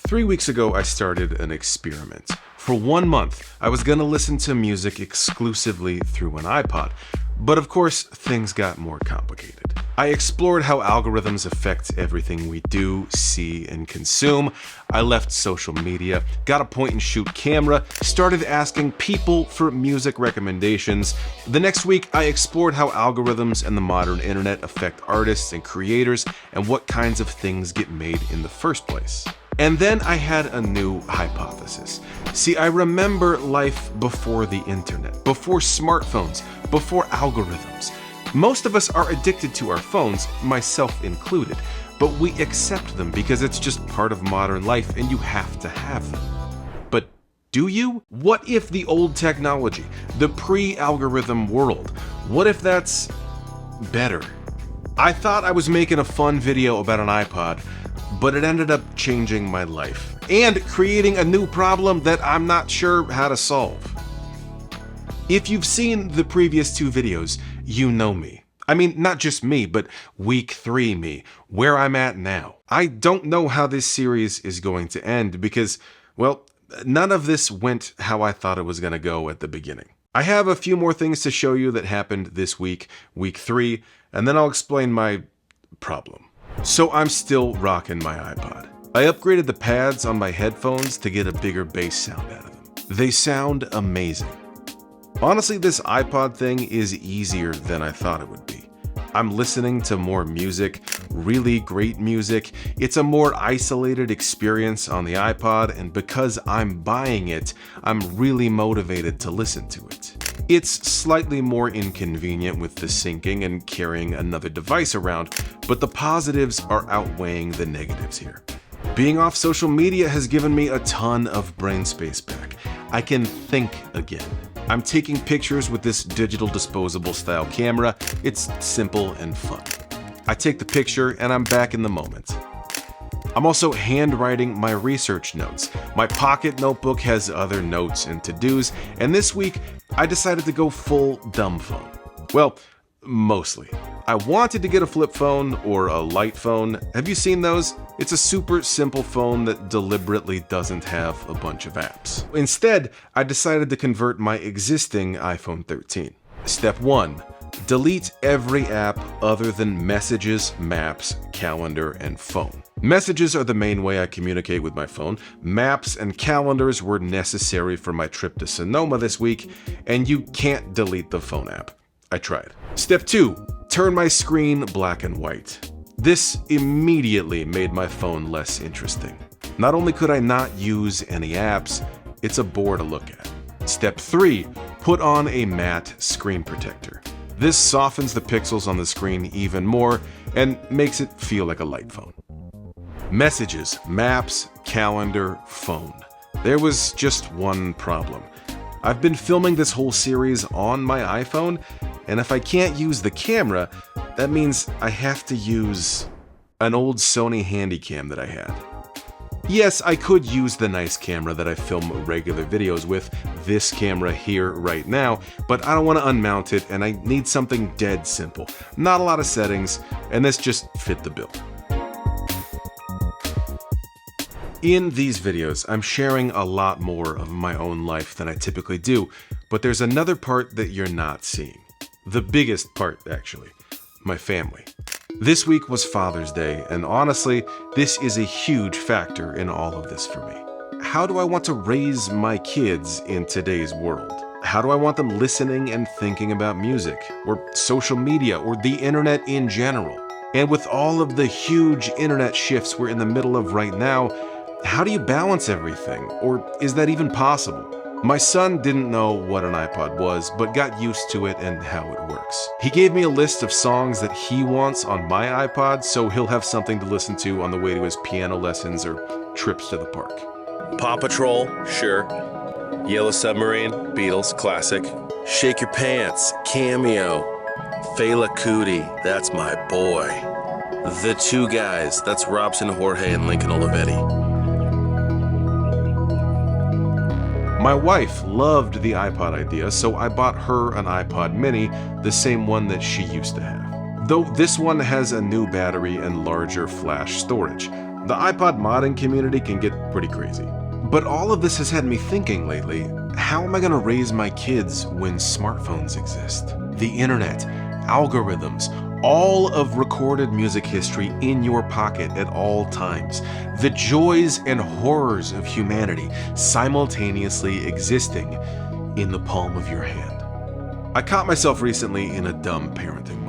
3 weeks ago, I started an experiment. For 1 month, I was gonna listen to music exclusively through an iPod. But of course, things got more complicated. I explored how algorithms affect everything we do, see, and consume. I left social media, got a point-and-shoot camera, started asking people for music recommendations. The next week, I explored how algorithms and the modern internet affect artists and creators and what kinds of things get made in the first place. And then I had a new hypothesis. See, I remember life before the internet, before smartphones, before algorithms. Most of us are addicted to our phones, myself included, but we accept them because it's just part of modern life and you have to have them. But do you? What if the old technology, the pre-algorithm world, what if that's better? I thought I was making a fun video about an iPod, but it ended up changing my life and creating a new problem that I'm not sure how to solve. If you've seen the previous 2 videos, you know me. I mean, not just me, but week 3 me, where I'm at now. I don't know how this series is going to end because, well, none of this went how I thought it was going to go at the beginning. I have a few more things to show you that happened this week, week 3, and then I'll explain my problem. So I'm still rocking my iPod. I upgraded the pads on my headphones to get a bigger bass sound out of them. They sound amazing. Honestly, this iPod thing is easier than I thought it would be. I'm listening to more music, really great music. It's a more isolated experience on the iPod, and because I'm buying it, I'm really motivated to listen to it. It's slightly more inconvenient with the syncing and carrying another device around, but the positives are outweighing the negatives here. Being off social media has given me a ton of brain space back. I can think again. I'm taking pictures with this digital disposable style camera. It's simple and fun. I take the picture and I'm back in the moment. I'm also handwriting my research notes. My pocket notebook has other notes and to-dos, and this week I decided to go full dumb phone. Well, mostly. I wanted to get a flip phone or a light phone. Have you seen those? It's a super simple phone that deliberately doesn't have a bunch of apps. Instead, I decided to convert my existing iPhone 13. Step 1. Delete every app other than Messages, Maps, Calendar, and Phone. Messages are the main way I communicate with my phone. Maps and calendars were necessary for my trip to Sonoma this week, and you can't delete the phone app. I tried. Step 2. Turn my screen black and white. This immediately made my phone less interesting. Not only could I not use any apps, it's a bore to look at. Step 3. Put on a matte screen protector. This softens the pixels on the screen even more and makes it feel like a light phone. Messages, Maps, Calendar, Phone. There was just one problem. I've been filming this whole series on my iPhone, and if I can't use the camera, that means I have to use an old Sony Handycam that I had. Yes, I could use the nice camera that I film regular videos with, this camera here right now, but I don't want to unmount it and I need something dead simple. Not a lot of settings, and this just fit the bill. In these videos, I'm sharing a lot more of my own life than I typically do, but there's another part that you're not seeing. The biggest part, actually. My family. This week was Father's Day, and honestly, this is a huge factor in all of this for me. How do I want to raise my kids in today's world? How do I want them listening and thinking about music, or social media, or the internet in general? And with all of the huge internet shifts we're in the middle of right now, how do you balance everything? Or is that even possible? My son didn't know what an iPod was, but got used to it and how it works. He gave me a list of songs that he wants on my iPod, so he'll have something to listen to on the way to his piano lessons or trips to the park. Paw Patrol, sure. Yellow Submarine, Beatles, classic. Shake Your Pants, Cameo. Fela Kuti, that's my boy. The Two Guys, that's Robson Jorge and Lincoln Olivetti. My wife loved the iPod idea, so I bought her an iPod mini, the same one that she used to have. Though this one has a new battery and larger flash storage. The iPod modding community can get pretty crazy. But all of this has had me thinking lately, how am I going to raise my kids when smartphones exist? The internet, algorithms, all of recorded music history in your pocket at all times. The joys and horrors of humanity simultaneously existing in the palm of your hand. I caught myself recently in a dumb parenting moment.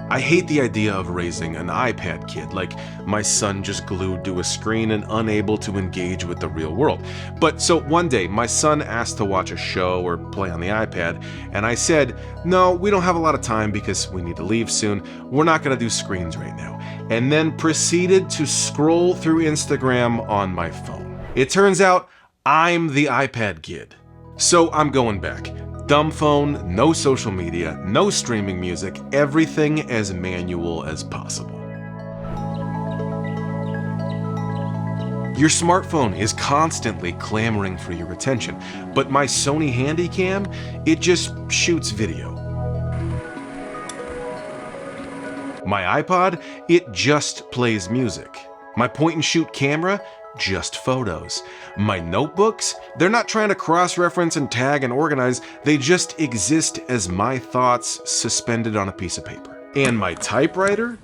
I hate the idea of raising an iPad kid, like my son just glued to a screen and unable to engage with the real world. But so one day, my son asked to watch a show or play on the iPad, and I said, no, we don't have a lot of time because we need to leave soon. We're not gonna do screens right now. And then proceeded to scroll through Instagram on my phone. It turns out I'm the iPad kid. So I'm going back. Dumb phone, no social media, no streaming music, everything as manual as possible. Your smartphone is constantly clamoring for your attention, but my Sony Handycam, it just shoots video. My iPod, it just plays music. My point-and-shoot camera, just photos. My notebooks, they're not trying to cross-reference and tag and organize, they just exist as my thoughts suspended on a piece of paper. And my typewriter?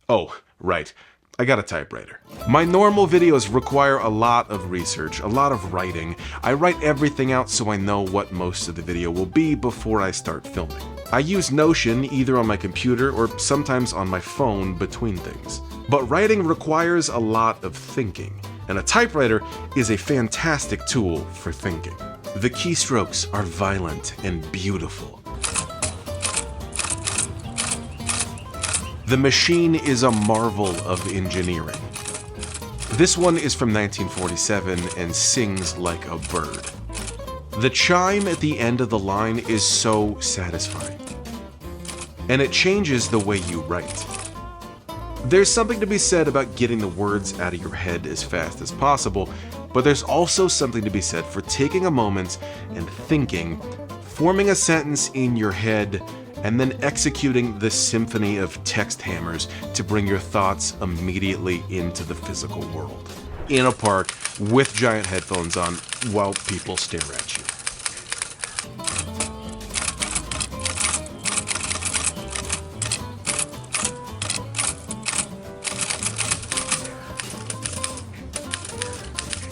Oh, right, I got a typewriter. My normal videos require a lot of research, a lot of writing. I write everything out so I know what most of the video will be before I start filming. I use Notion either on my computer or sometimes on my phone between things. But writing requires a lot of thinking, and a typewriter is a fantastic tool for thinking. The keystrokes are violent and beautiful. The machine is a marvel of engineering. This one is from 1947 and sings like a bird. The chime at the end of the line is so satisfying. And it changes the way you write. There's something to be said about getting the words out of your head as fast as possible, but there's also something to be said for taking a moment and thinking, forming a sentence in your head, and then executing the symphony of text hammers to bring your thoughts immediately into the physical world. In a park with giant headphones on while people stare at you.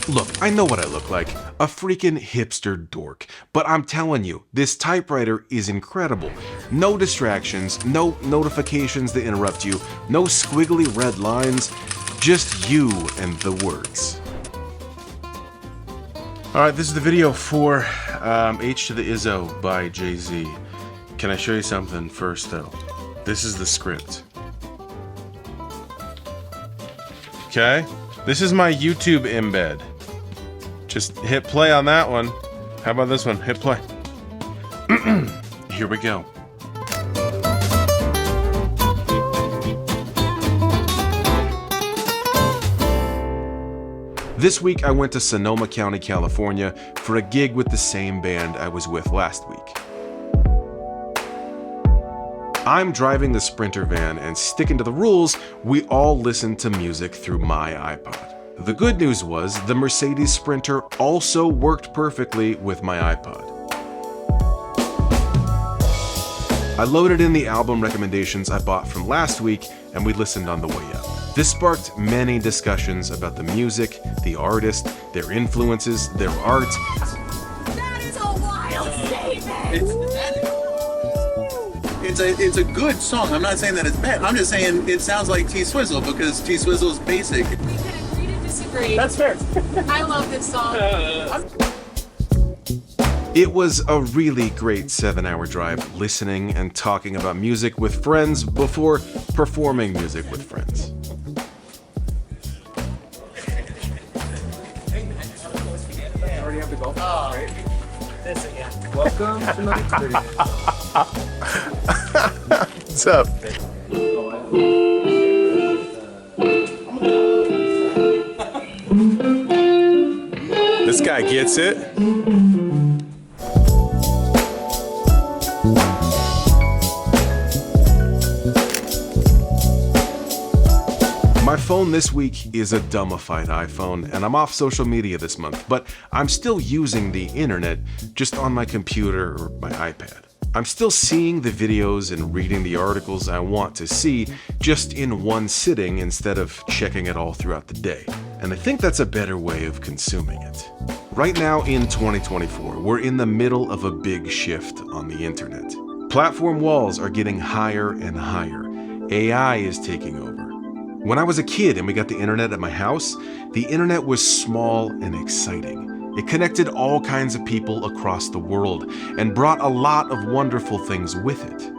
Look, I know what I look like, a freaking hipster dork, but I'm telling you, this typewriter is incredible. No distractions, no notifications that interrupt you, no squiggly red lines, just you and the words. Alright, this is the video for H to the Izzo by Jay-Z. Can I show you something first though? This is the script. Okay? This is my YouTube embed. Just hit play on that one. How about this one? Hit play. Here we go. This week I went to Sonoma County, California for a gig with the same band I was with last week. I'm driving the Sprinter van and sticking to the rules, we all listen to music through my iPod. The good news was the Mercedes Sprinter also worked perfectly with my iPod. I loaded in the album recommendations I bought from last week and we listened on the way up. This sparked many discussions about the music, the artist, their influences, their art. That is a wild statement! It's a good song. I'm not saying that it's bad. I'm just saying it sounds like T-Swizzle because T-Swizzle's basic. We can agree to disagree. That's fair. I love this song. It was a really great 7-hour drive listening and talking about music with friends before performing music with friends. Welcome to my experience. What's up? This guy gets it. My phone this week is a Dumb-i-fied iPhone, and I'm off social media this month, but I'm still using the internet just on my computer or my iPad. I'm still seeing the videos and reading the articles I want to see just in one sitting instead of checking it all throughout the day. And I think that's a better way of consuming it. Right now in 2024, we're in the middle of a big shift on the internet. Platform walls are getting higher and higher. AI is taking over. When I was a kid and we got the internet at my house, the internet was small and exciting. It connected all kinds of people across the world and brought a lot of wonderful things with it.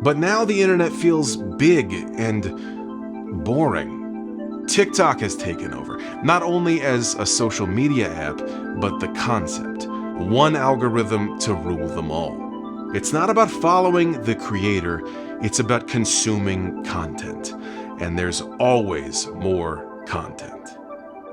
But now the internet feels big and boring. TikTok has taken over, not only as a social media app, but the concept. One algorithm to rule them all. It's not about following the creator, it's about consuming content. And there's always more content.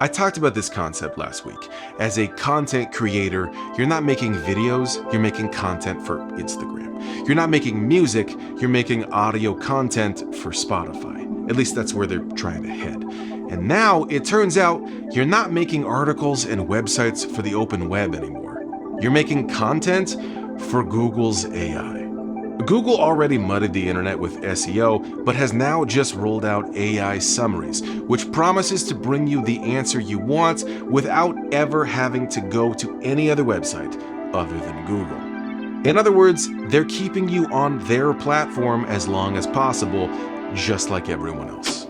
I talked about this concept last week. As a content creator, you're not making videos, you're making content for Instagram. You're not making music, you're making audio content for Spotify. At least that's where they're trying to head. And now it turns out you're not making articles and websites for the open web anymore. You're making content for Google's AI. Google already muddied the internet with SEO, but has now just rolled out AI summaries, which promises to bring you the answer you want without ever having to go to any other website other than Google. In other words, they're keeping you on their platform as long as possible, just like everyone else.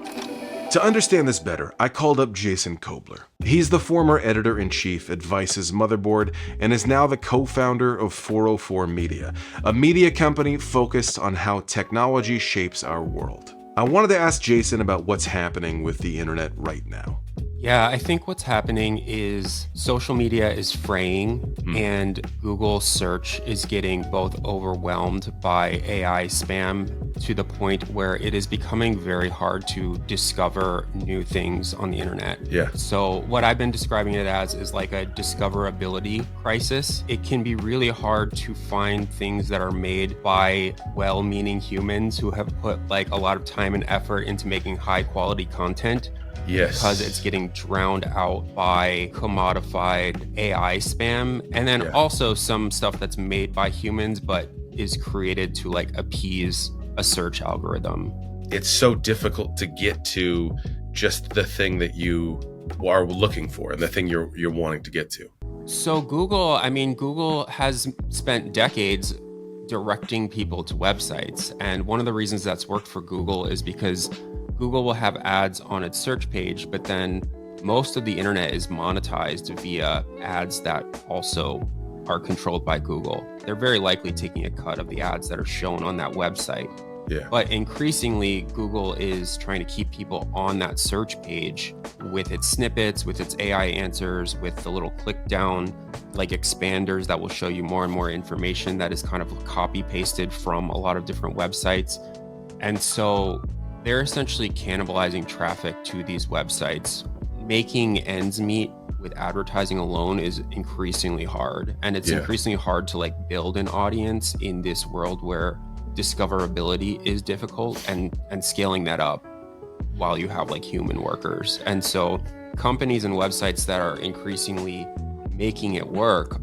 To understand this better, I called up Jason Kobler. He's the former editor-in-chief at Vice's Motherboard and is now the co-founder of 404 Media, a media company focused on how technology shapes our world. I wanted to ask Jason about what's happening with the internet right now. Yeah, I think what's happening is social media is fraying and Google search is getting both overwhelmed by AI spam to the point where it is becoming very hard to discover new things on the internet. Yeah. So what I've been describing it as is like a discoverability crisis. It can be really hard to find things that are made by well-meaning humans who have put like a lot of time and effort into making high quality content. Yes. Because it's getting drowned out by commodified AI spam. And then also some stuff that's made by humans, but is created to like appease a search algorithm. It's so difficult to get to just the thing that you are looking for and the thing you're wanting to get to. So Google has spent decades directing people to websites. And one of the reasons that's worked for Google is because Google will have ads on its search page, but then most of the internet is monetized via ads that also are controlled by Google. They're very likely taking a cut of the ads that are shown on that website. Yeah. But increasingly, Google is trying to keep people on that search page with its snippets, with its AI answers, with the little click down like expanders that will show you more and more information that is kind of copy pasted from a lot of different websites. And so they're essentially cannibalizing traffic to these websites. Making ends meet with advertising alone is increasingly hard. And it's increasingly hard to like build an audience in this world where discoverability is difficult and scaling that up while you have like human workers. And so companies and websites that are increasingly making it work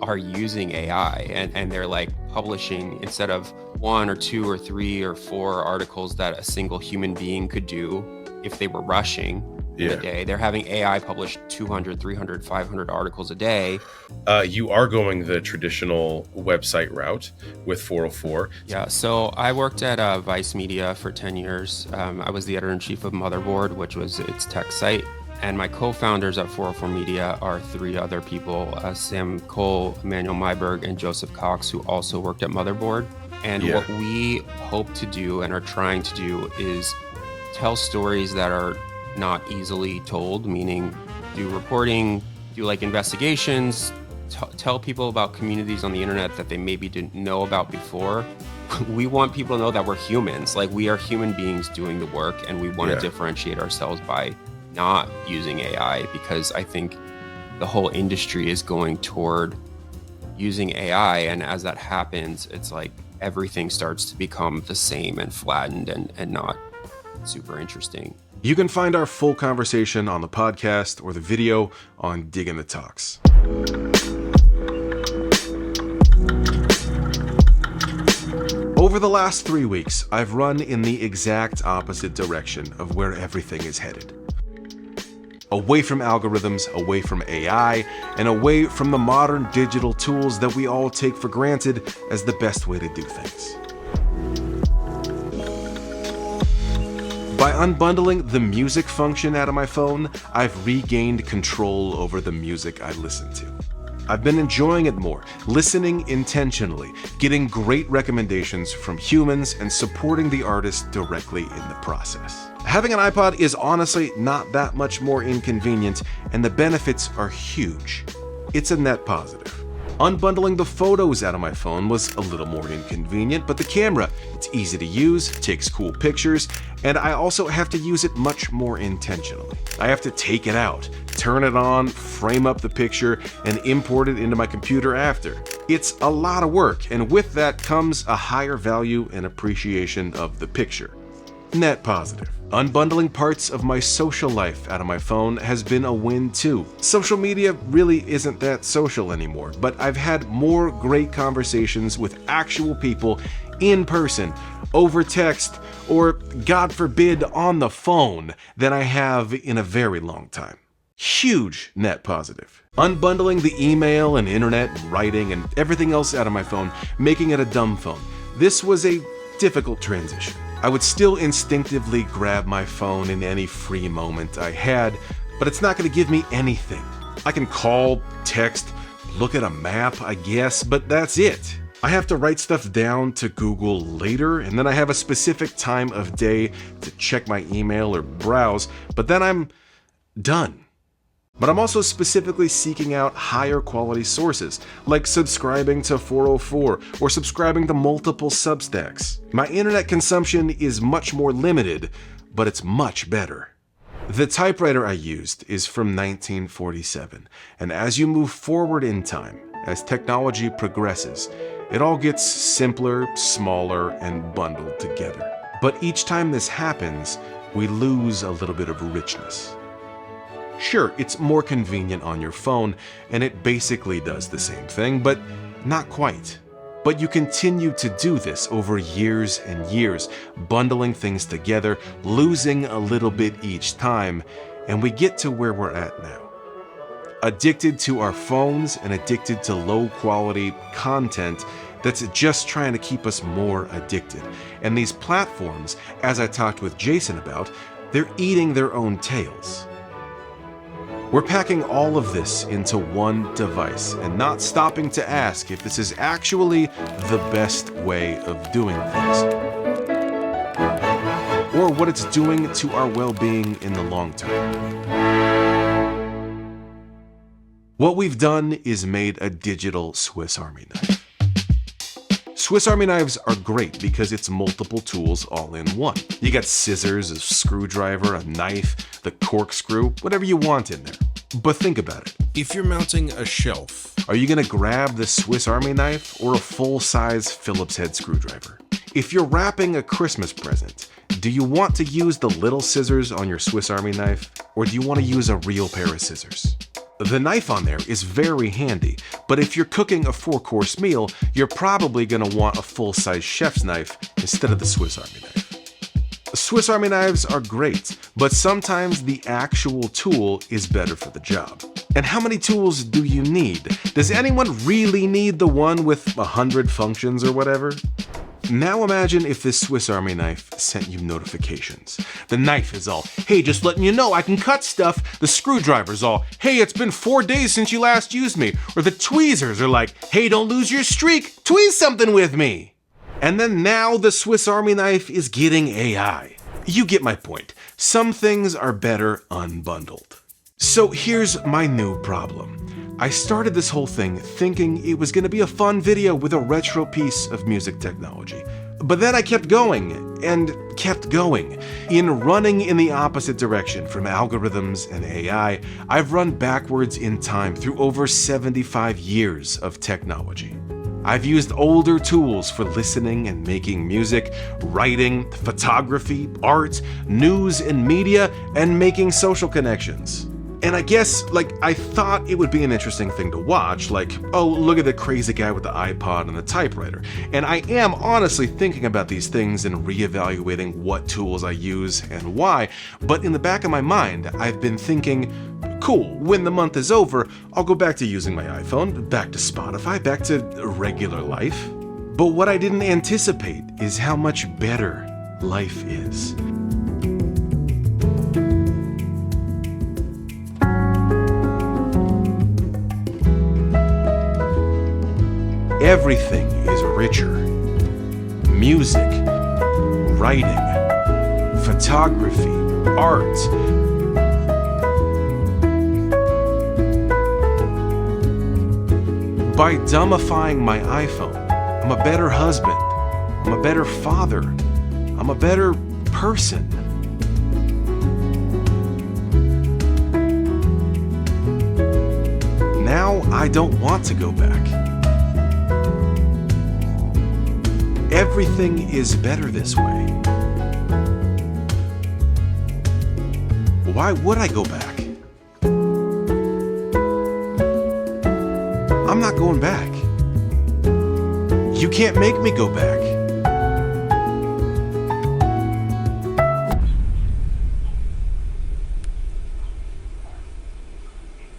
are using AI and they're like publishing, instead of 1 or 2 or 3 or 4 articles that a single human being could do if they were rushing in a day, they're having AI publish 200, 300, 500 articles a day. You are going the traditional website route with 404. Yeah, so I worked at Vice Media for 10 years. I was the editor-in-chief of Motherboard, which was its tech site. And my co-founders at 404 Media are 3 other people, Sam Cole, Emmanuel Myberg, and Joseph Cox, who also worked at Motherboard. And what we hope to do and are trying to do is tell stories that are not easily told, meaning do reporting, do like investigations, tell people about communities on the internet that they maybe didn't know about before. We want people to know that we're humans, like we are human beings doing the work, and we want to differentiate ourselves by not using AI, because I think the whole industry is going toward using AI. And as that happens, it's like everything starts to become the same and flattened and not super interesting. You can find our full conversation on the podcast or the video on Diggin' the Talks. Over the last 3 weeks, I've run in the exact opposite direction of where everything is headed. Away from algorithms, away from AI, and away from the modern digital tools that we all take for granted as the best way to do things. By unbundling the music function out of my phone, I've regained control over the music I listen to. I've been enjoying it more, listening intentionally, getting great recommendations from humans, and supporting the artist directly in the process. Having an iPod is honestly not that much more inconvenient, and the benefits are huge. It's a net positive. Unbundling the photos out of my phone was a little more inconvenient, but the camera, it's easy to use, takes cool pictures, and I also have to use it much more intentionally. I have to take it out, turn it on, frame up the picture, and import it into my computer after. It's a lot of work, and with that comes a higher value and appreciation of the picture. Net positive. Unbundling parts of my social life out of my phone has been a win too. Social media really isn't that social anymore, but I've had more great conversations with actual people in person, over text, or God forbid on the phone than I have in a very long time. Huge net positive. Unbundling the email and internet and writing and everything else out of my phone, making it a dumb phone. This was a difficult transition. I would still instinctively grab my phone in any free moment I had, but it's not going to give me anything. I can call, text, look at a map, I guess, but that's it. I have to write stuff down to Google later, and then I have a specific time of day to check my email or browse, but then I'm done. But I'm also specifically seeking out higher quality sources, like subscribing to 404 or subscribing to multiple Substacks. My internet consumption is much more limited, but it's much better. The typewriter I used is from 1947, and as you move forward in time, as technology progresses, it all gets simpler, smaller, and bundled together. But each time this happens, we lose a little bit of richness. Sure, it's more convenient on your phone, and it basically does the same thing, but not quite. But you continue to do this over years and years, bundling things together, losing a little bit each time, and we get to where we're at now. Addicted to our phones and addicted to low-quality content that's just trying to keep us more addicted. And these platforms, as I talked with Jason about, they're eating their own tails. We're packing all of this into one device and not stopping to ask if this is actually the best way of doing things, or what it's doing to our well-being in the long term. What we've done is made a digital Swiss Army knife. Swiss Army knives are great because it's multiple tools all in one. You got scissors, a screwdriver, a knife, the corkscrew, whatever you want in there. But think about it. If you're mounting a shelf, are you gonna grab the Swiss Army knife or a full-size Phillips head screwdriver? If you're wrapping a Christmas present, do you want to use the little scissors on your Swiss Army knife, or do you want to use a real pair of scissors? The knife on there is very handy, but if you're cooking a 4-course meal, you're probably going to want a full-size chef's knife instead of the Swiss Army knife. Swiss Army knives are great, but sometimes the actual tool is better for the job. And how many tools do you need? Does anyone really need the one with 100 functions or whatever? Now imagine if this Swiss Army knife sent you notifications. The knife is all, hey, just letting you know I can cut stuff. The screwdriver's all, hey, it's been 4 days since you last used me. Or the tweezers are like, hey, don't lose your streak. Tweeze something with me. And then now the Swiss Army knife is getting AI. You get my point. Some things are better unbundled. So here's my new problem. I started this whole thing thinking it was going to be a fun video with a retro piece of music technology. But then I kept going, and kept going. In running in the opposite direction from algorithms and AI, I've run backwards in time through over 75 years of technology. I've used older tools for listening and making music, writing, photography, art, news and media, and making social connections. And I guess, I thought it would be an interesting thing to watch, oh, look at the crazy guy with the iPod and the typewriter. And I am honestly thinking about these things and reevaluating what tools I use and why, but in the back of my mind, I've been thinking, cool, when the month is over, I'll go back to using my iPhone, back to Spotify, back to regular life. But what I didn't anticipate is how much better life is. Everything is richer. Music, writing, photography, art. By dumbifying my iPhone, I'm a better husband, I'm a better father, I'm a better person. Now I don't want to go back. Everything is better this way. Why would I go back? I'm not going back. You can't make me go back.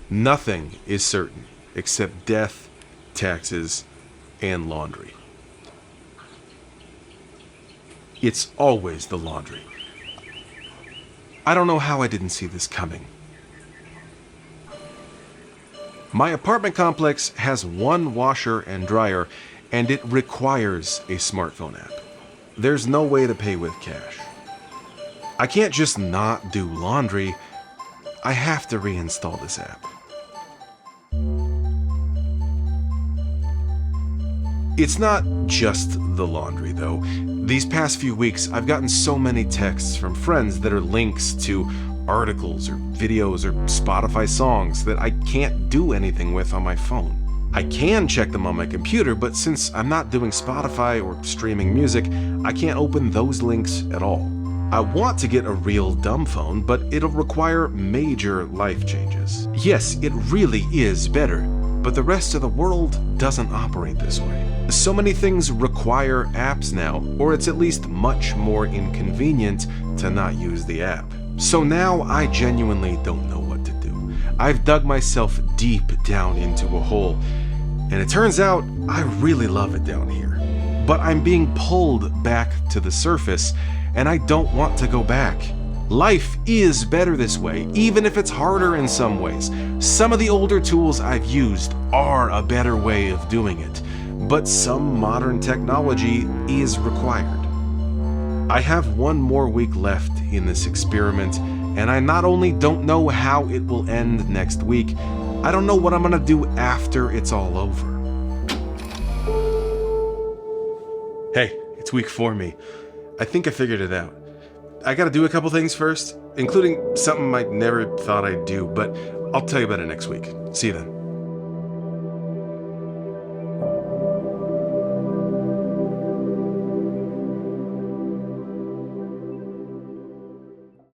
Nothing is certain except death, taxes, and laundry. It's always the laundry. I don't know how I didn't see this coming. My apartment complex has one washer and dryer, and it requires a smartphone app. There's no way to pay with cash. I can't just not do laundry. I have to reinstall this app. It's not just the laundry, though. These past few weeks, I've gotten so many texts from friends that are links to articles or videos or Spotify songs that I can't do anything with on my phone. I can check them on my computer, but since I'm not doing Spotify or streaming music, I can't open those links at all. I want to get a real dumb phone, but it'll require major life changes. Yes, it really is better, but the rest of the world doesn't operate this way. So many things require apps now, or it's at least much more inconvenient to not use the app. So now I genuinely don't know what to do. I've dug myself deep down into a hole, and it turns out I really love it down here. But I'm being pulled back to the surface, and I don't want to go back. Life is better this way, even if it's harder in some ways. Some of the older tools I've used are a better way of doing it, but some modern technology is required. I have one more week left in this experiment, and I not only don't know how it will end next week, I don't know what I'm gonna do after it's all over. Hey, it's week 4 for me. I think I figured it out. I gotta do a couple things first, including something I never thought I'd do, but I'll tell you about it next week. See you then.